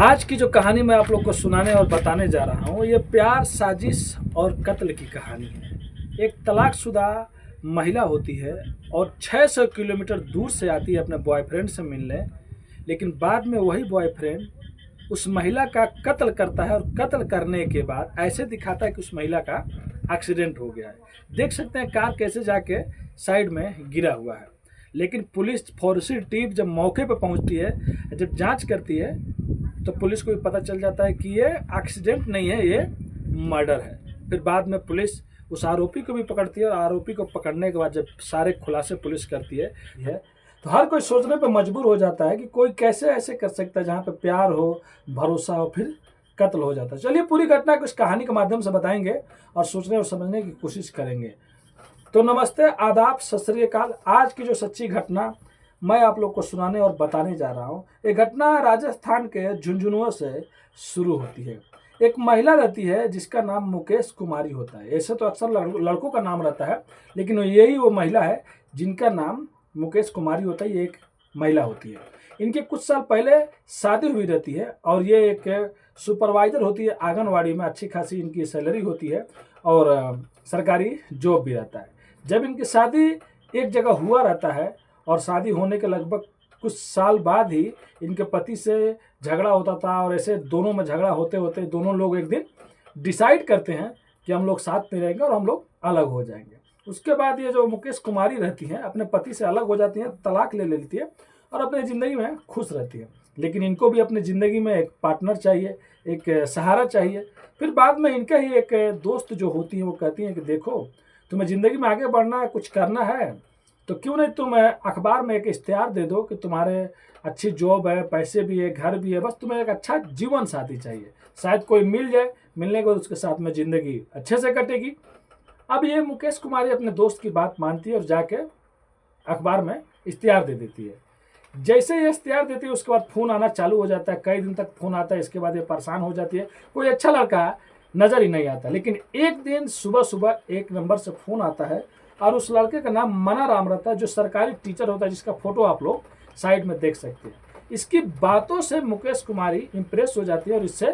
आज की जो कहानी मैं आप लोग को सुनाने और बताने जा रहा हूँ, ये प्यार, साजिश और कत्ल की कहानी है। एक तलाकशुदा महिला होती है और 600 किलोमीटर दूर से आती है अपने बॉयफ्रेंड से मिलने, लेकिन बाद में वही बॉयफ्रेंड उस महिला का कत्ल करता है और कत्ल करने के बाद ऐसे दिखाता है कि उस महिला का एक्सीडेंट हो गया है। देख सकते हैं कार कैसे जाके साइड में गिरा हुआ है। लेकिन पुलिस फॉरेंसिक टीम जब मौके पर पहुंचती है, जब जांच करती है, तो पुलिस को भी पता चल जाता है कि ये एक्सीडेंट नहीं है, ये मर्डर है। फिर बाद में पुलिस उस आरोपी को भी पकड़ती है और आरोपी को पकड़ने के बाद जब सारे खुलासे पुलिस करती है तो हर कोई सोचने पर मजबूर हो जाता है कि कोई कैसे ऐसे कर सकता है जहाँ पे प्यार हो, भरोसा हो, फिर कत्ल हो जाता है। चलिए पूरी घटना को इस कहानी के माध्यम से बताएंगे और सोचने और समझने की कोशिश करेंगे। तो नमस्ते, आदाब, सत श्री अकाल। आज की जो सच्ची घटना मैं आप लोग को सुनाने और बताने जा रहा हूँ, ये घटना राजस्थान के झुंझुनुओं से शुरू होती है। एक महिला रहती है जिसका नाम मुकेश कुमारी होता है। ऐसे तो अक्सर लड़कों का नाम रहता है, लेकिन यही वो महिला है जिनका नाम मुकेश कुमारी होता है। ये एक महिला होती है। इनके कुछ साल पहले शादी हुई रहती है और ये एक सुपरवाइजर होती है आंगनवाड़ी में। अच्छी खासी इनकी सैलरी होती है और सरकारी जॉब भी रहता है। जब इनकी शादी एक जगह हुआ रहता है और शादी होने के लगभग कुछ साल बाद ही इनके पति से झगड़ा होता था और ऐसे दोनों में झगड़ा होते होते दोनों लोग एक दिन डिसाइड करते हैं कि हम लोग साथ में रहेंगे और हम लोग अलग हो जाएंगे। उसके बाद ये जो मुकेश कुमारी रहती हैं अपने पति से अलग हो जाती हैं, तलाक ले लेती है और अपनी ज़िंदगी में खुश रहती है। लेकिन इनको भी अपनी ज़िंदगी में एक पार्टनर चाहिए, एक सहारा चाहिए। फिर बाद में इनका ही एक दोस्त जो होती है वो कहती हैं कि देखो, तुम्हें ज़िंदगी में आगे बढ़ना है, कुछ करना है, तो क्यों नहीं तुम अखबार में एक इश्तिहार दे दो कि तुम्हारे अच्छी जॉब है, पैसे भी है, घर भी है, बस तुम्हें एक अच्छा जीवन साथी चाहिए। शायद कोई मिल जाए, मिलने के बाद उसके साथ में ज़िंदगी अच्छे से कटेगी। अब ये मुकेश कुमारी अपने दोस्त की बात मानती है और जाके अखबार में इश्तिहार दे देती है। जैसे ये इश्तिहार देती है उसके बाद फ़ोन आना चालू हो जाता है। कई दिन तक फ़ोन आता है। इसके बाद ये परेशान हो जाती है, कोई अच्छा लड़का नज़र ही नहीं आता। लेकिन एक दिन सुबह सुबह एक नंबर से फ़ोन आता है और उस लड़के का नाम मना राम रहता है, जो सरकारी टीचर होता है, जिसका फोटो आप लोग साइड में देख सकते हैं। इसकी बातों से मुकेश कुमारी इंप्रेस हो जाती है और इससे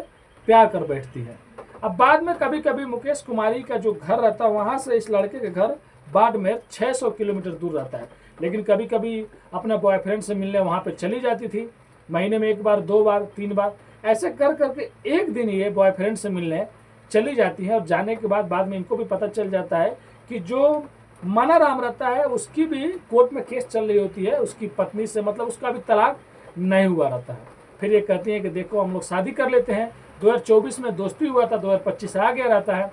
प्यार कर बैठती है। अब बाद में कभी कभी मुकेश कुमारी का जो घर रहता है वहाँ से इस लड़के के घर बाड़मेर 600 किलोमीटर दूर रहता है। लेकिन कभी कभी अपने बॉयफ्रेंड से मिलने वहाँ पर चली जाती थी। महीने में एक बार, 2 बार, 3 बार, ऐसे कर करके एक दिन ये बॉयफ्रेंड से मिलने चली जाती है। और जाने के बाद में इनको भी पता चल जाता है कि जो मना राम रहता है उसकी भी कोर्ट में केस चल रही होती है उसकी पत्नी से, मतलब उसका भी तलाक नहीं हुआ रहता है। फिर ये कहती हैं कि देखो, हम लोग शादी कर लेते हैं। 2024 में दोस्ती हुआ था, 2025 आ गया रहता है।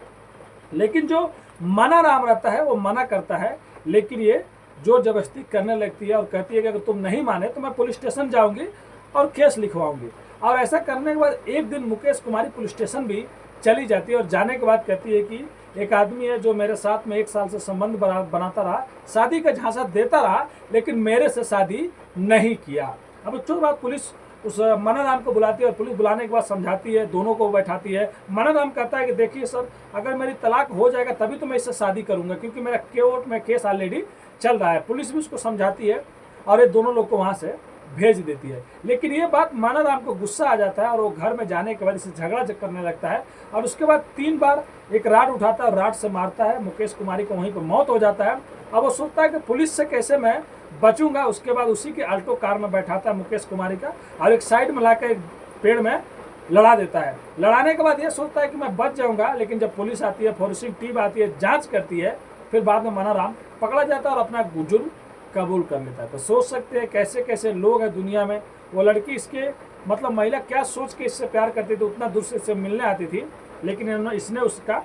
लेकिन जो मना राम रहता है वो मना करता है, लेकिन ये जोर जबरदस्ती करने लगती है और कहती है कि अगर तुम नहीं माने तो मैं पुलिस स्टेशन जाऊंगी और केस लिखवाऊंगी। और ऐसा करने के बाद एक दिन मुकेश कुमारी पुलिस स्टेशन भी चली जाती है और जाने के बाद कहती है कि एक आदमी है जो मेरे साथ में 1 साल से संबंध बनाता रहा, शादी का झांसा देता रहा, लेकिन मेरे से शादी नहीं किया। अब उसके बाद पुलिस उस मनाराम को बुलाती है और पुलिस बुलाने के बाद समझाती है, दोनों को बैठाती है। मनाराम कहता है कि देखिए सर, अगर मेरी तलाक हो जाएगा तभी तो मैं इससे शादी करूंगा, क्योंकि मेरा कोर्ट में केस ऑलरेडी चल रहा है। पुलिस भी उसको समझाती है और ये दोनों लोग को वहाँ से भेज देती है। लेकिन ये बात मनाराम को गुस्सा आ जाता है और वो घर में जाने के बाद इसे झगड़ा करने लगता है और उसके बाद 3 बार एक राड उठाता है और राड से मारता है। मुकेश कुमारी को वहीं पर मौत हो जाता है। अब वो सोचता है कि पुलिस से कैसे मैं बचूंगा। उसके बाद उसी के अल्टो कार में बैठाता है मुकेश कुमारी का और एक साइड में लाकर एक पेड़ में लड़ा देता है। लड़ाने के बाद ये सोचता है कि मैं बच जाऊंगा, लेकिन जब पुलिस आती है, फॉरेंसिक टीम आती है, जाँच करती है, फिर बाद में मनाराम पकड़ा जाता है और अपना जुर्म कबूल कर लेता है। तो सोच सकते हैं कैसे कैसे लोग हैं दुनिया में। वो लड़की इसके मतलब महिला क्या सोच के इससे प्यार करती थी, उतना दूर से इससे मिलने आती थी, लेकिन इसने उसका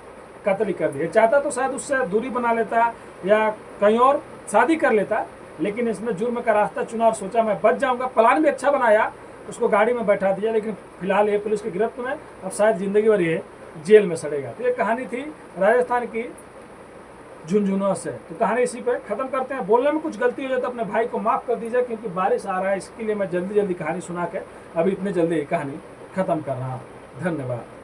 कत्ल ही कर दिया। चाहता तो शायद उससे दूरी बना लेता या कहीं और शादी कर लेता, लेकिन इसने जुर्म का रास्ता चुना और सोचा मैं बच जाऊंगा। प्लान भी अच्छा बनाया, उसको गाड़ी में बैठा दिया, लेकिन फिलहाल ये पुलिस की गिरफ्त में, अब शायद जिंदगी भर ये जेल में सड़ेगा। तो ये कहानी थी राजस्थान की झुंझुनुओं से। तो कहानी इसी पे खत्म करते हैं। बोलने में कुछ गलती हो जाए तो अपने भाई को माफ़ कर दीजिए, क्योंकि बारिश आ रहा है, इसके लिए मैं जल्दी जल्दी कहानी सुना के अभी इतने जल्दी कहानी खत्म कर रहा हूँ। धन्यवाद।